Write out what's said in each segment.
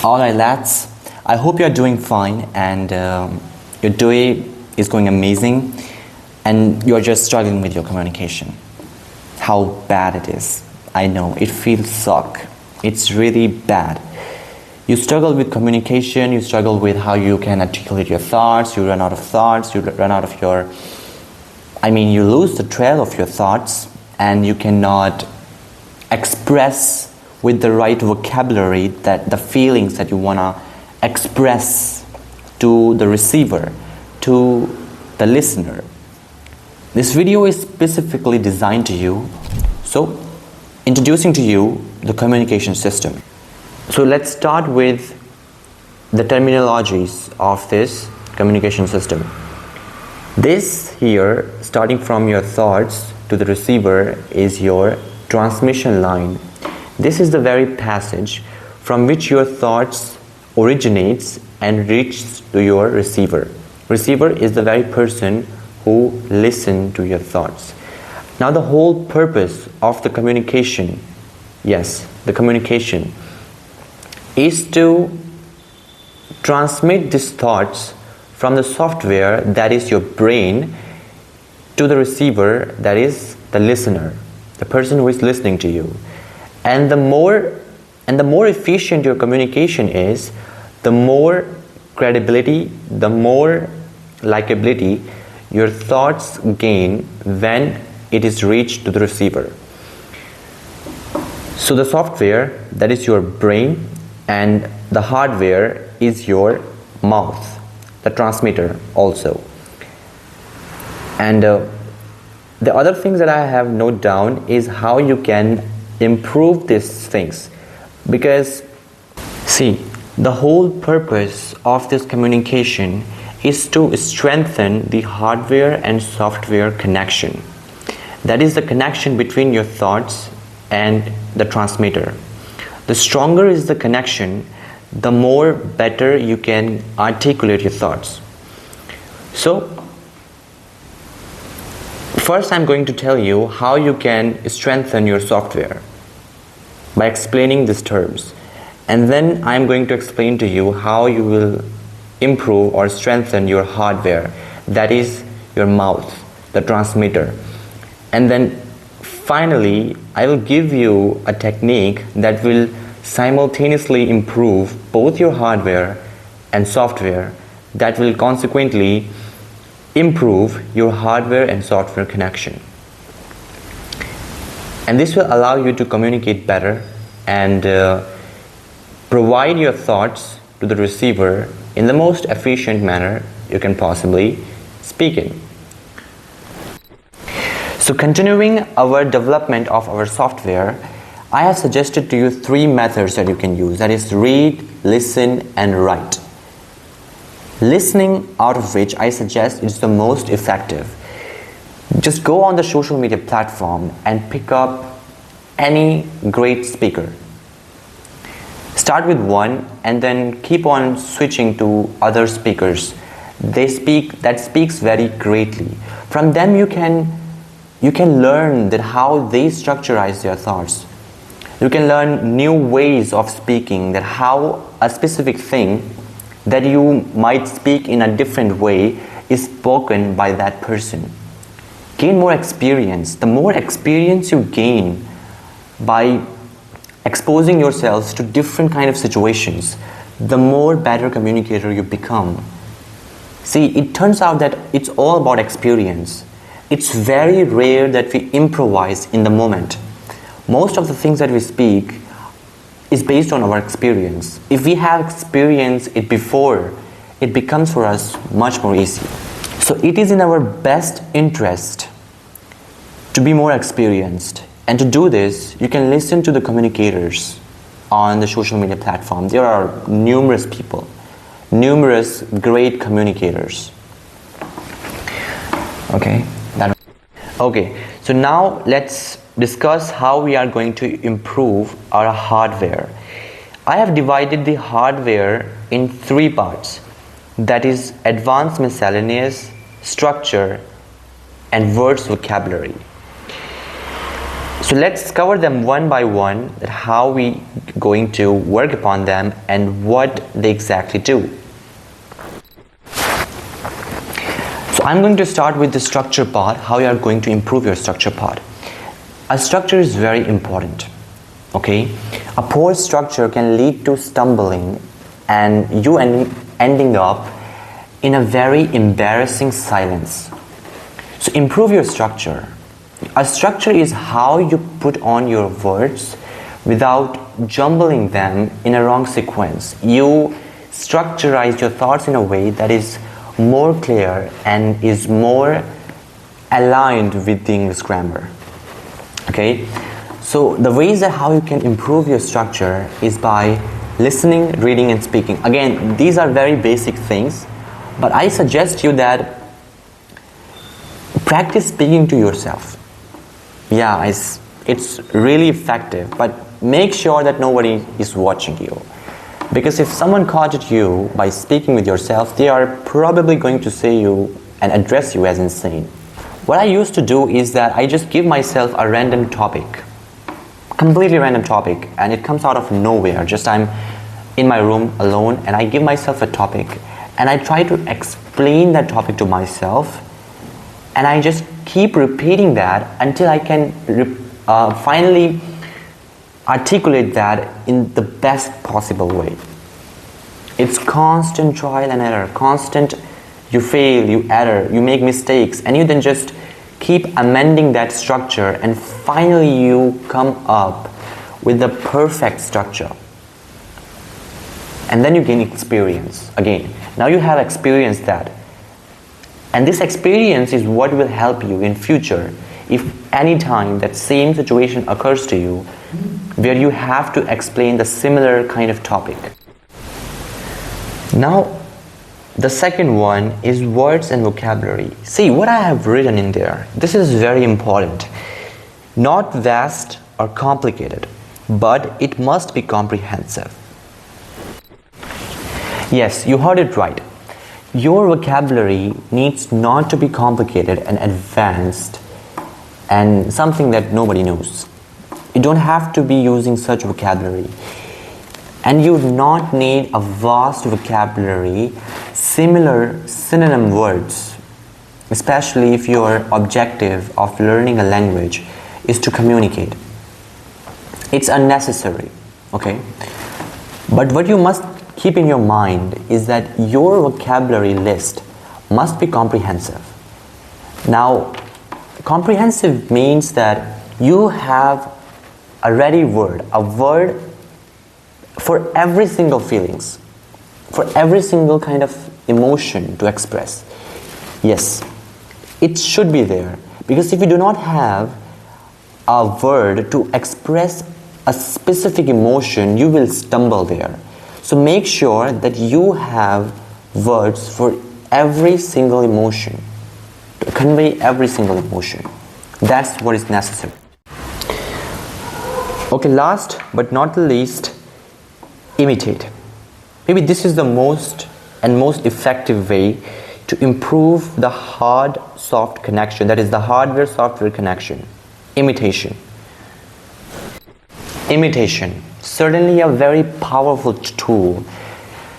Alright lads, I hope you're doing fine and your day is going amazing and you're just struggling with your communication. How bad it is. I know, it feels suck. It's really bad. You struggle with communication, you struggle with how you can articulate your thoughts, you run out of thoughts, you run out of your... you lose the trail of your thoughts and you cannot express with the right vocabulary that the feelings that you want to express to the receiver, to the listener. This video is specifically designed to you. So, introducing to you the communication system. So let's start with the terminologies of this communication system. This here, starting from your thoughts to the receiver, is your transmission line. This is the very passage from which your thoughts originates and reaches to your receiver. Receiver is the very person who listens to your thoughts. Now the whole purpose of the communication, yes, the communication, is to transmit these thoughts from the software, that is your brain, to the receiver, that is the listener, the person who is listening to you. And the more efficient your communication is, the more credibility, the more likability your thoughts gain when it is reached to the receiver. So the software, that is your brain, and the hardware is your mouth, the transmitter also. And the other things that I have noted down is how you can improve these things, because see, the whole purpose of this communication is to strengthen the hardware and software connection. That is the connection between your thoughts and the transmitter. The stronger is the connection, the more better you can articulate your thoughts. So first I'm going to tell you how you can strengthen your software by explaining these terms, and then I'm going to explain to you how you will improve or strengthen your hardware, that is your mouth, the transmitter. And then finally I will give you a technique that will simultaneously improve both your hardware and software, that will consequently improve your hardware and software connection. And this will allow you to communicate better and provide your thoughts to the receiver in the most efficient manner you can possibly speak in. So continuing our development of our software, I have suggested to you 3 methods that you can use, that is read, listen and write. Listening, out of which I suggest is the most effective. Just go on the social media platform and pick up any great speaker. Start with one and then keep on switching to other speakers. That speaks very greatly. From them you can learn that how they structurize their thoughts. You can learn new ways of speaking, that how a specific thing that you might speak in a different way is spoken by that person. Gain more experience. The more experience you gain by exposing yourselves to different kind of situations, the more better communicator you become. See, it turns out that it's all about experience. It's very rare that we improvise in the moment. Most of the things that we speak is based on our experience. If we have experienced it before, it becomes for us much more easy. So it is in our best interest to be more experienced. And to do this, you can listen to the communicators on the social media platform. There are numerous people, numerous great communicators. Okay, so now let's discuss how we are going to improve our hardware. I have divided the hardware in 3 parts, that is advanced miscellaneous, structure and words vocabulary. So let's cover them one by one, that how we going to work upon them and what they exactly do. So I'm going to start with the structure part, how you are going to improve your structure part. A structure is very important, okay? A poor structure can lead to stumbling and you ending up in a very embarrassing silence. So improve your structure. A structure is how you put on your words without jumbling them in a wrong sequence. You structurize your thoughts in a way that is more clear and is more aligned with the English grammar. Okay? So the ways that how you can improve your structure is by listening, reading and speaking. Again, these are very basic things, but I suggest you that practice speaking to yourself. Yeah, it's really effective, but make sure that nobody is watching you. Because if someone caught you by speaking with yourself, they are probably going to say you and address you as insane. What I used to do is that I just give myself a random topic, completely random topic, and it comes out of nowhere. Just I'm in my room alone and I give myself a topic and I try to explain that topic to myself, and I just keep repeating that until I can finally articulate that in the best possible way. It's constant trial and error, constant, you fail, you error, you make mistakes, and you then just keep amending that structure, and finally you come up with the perfect structure. And then you gain experience. Again, now you have experienced that. And this experience is what will help you in future if any time that same situation occurs to you where you have to explain the similar kind of topic. Now, the second one is words and vocabulary. See what I have written in there. This is very important. Not vast or complicated, but it must be comprehensive. Yes, you heard it right. Your vocabulary needs not to be complicated and advanced and something that nobody knows. You don't have to be using such vocabulary. And you do not need a vast vocabulary, similar synonym words, especially if your objective of learning a language is to communicate. It's unnecessary, okay? But what you must keep in your mind is that your vocabulary list must be comprehensive. Now, comprehensive means that you have a ready word, a word for every single feelings, for every single kind of emotion to express. Yes, it should be there, because if you do not have a word to express a specific emotion, you will stumble there. So make sure that you have words for every single emotion, to convey every single emotion. That's what is necessary. Okay, last but not the least, imitate. Maybe this is the most effective way to improve the hard-soft connection, that is the hardware-software connection. Imitation. Imitation. Certainly a very powerful tool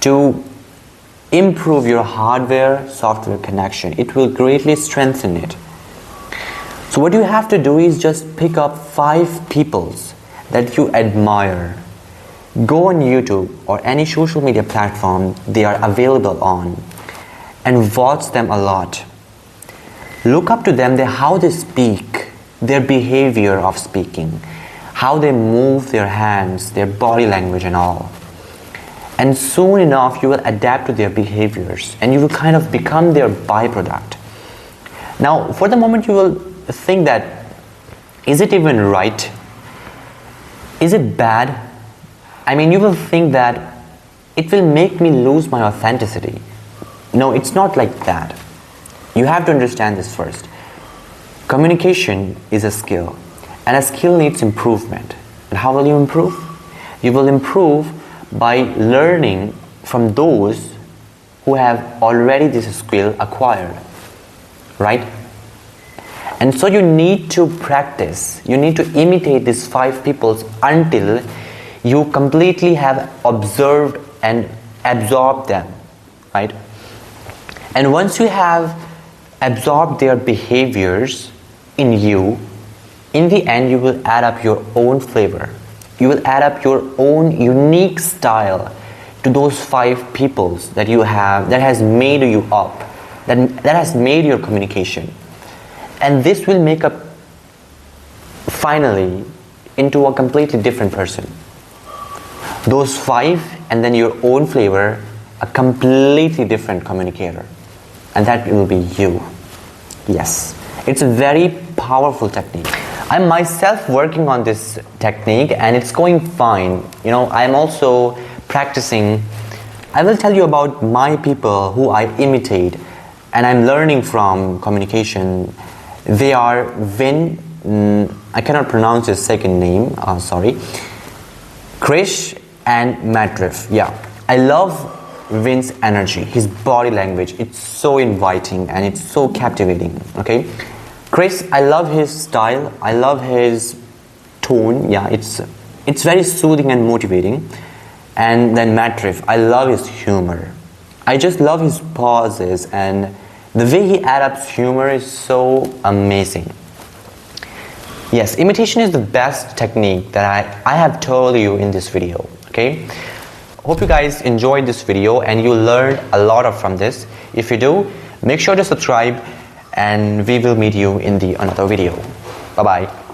to improve your hardware-software connection. It will greatly strengthen it. So what you have to do is just pick up 5 peoples that you admire. Go on YouTube or any social media platform they are available on and watch them a lot. Look up to them, how they speak, their behavior of speaking, how they move their hands, their body language and all. And soon enough you will adapt to their behaviors and you will kind of become their byproduct. Now, for the moment you will think that, is it even right? Is it bad? I mean, you will think that it will make me lose my authenticity. No, it's not like that. You have to understand this first. Communication is a skill, and a skill needs improvement. And how will you improve? You will improve by learning from those who have already this skill acquired, right? And so you need to practice. You need to imitate these 5 peoples until you completely have observed and absorbed them, right? And once you have absorbed their behaviors in you, in the end you will add up your own flavor. You will add up your own unique style to those 5 peoples that you have, that has made you up, that has made your communication. And this will make up finally into a completely different person. Those 5 and then your own flavor, a completely different communicator. And that will be you. Yes, it's a very powerful technique. I'm myself working on this technique and it's going fine. You know, I'm also practicing. I will tell you about my people who I imitate and I'm learning from communication. They are Vin, I cannot pronounce his second name, sorry, Krish and Matrif. Yeah, I love Vin's energy, his body language. It's so inviting and it's so captivating, okay? Chris, I love his style, I love his tone. Yeah, it's very soothing and motivating. And then Matrif, I love his humor. I just love his pauses and the way he adapts humor is so amazing. Yes, imitation is the best technique that I have told you in this video, okay? Hope you guys enjoyed this video and you learned a lot from this. If you do, make sure to subscribe and we will meet you in the another video. Bye bye.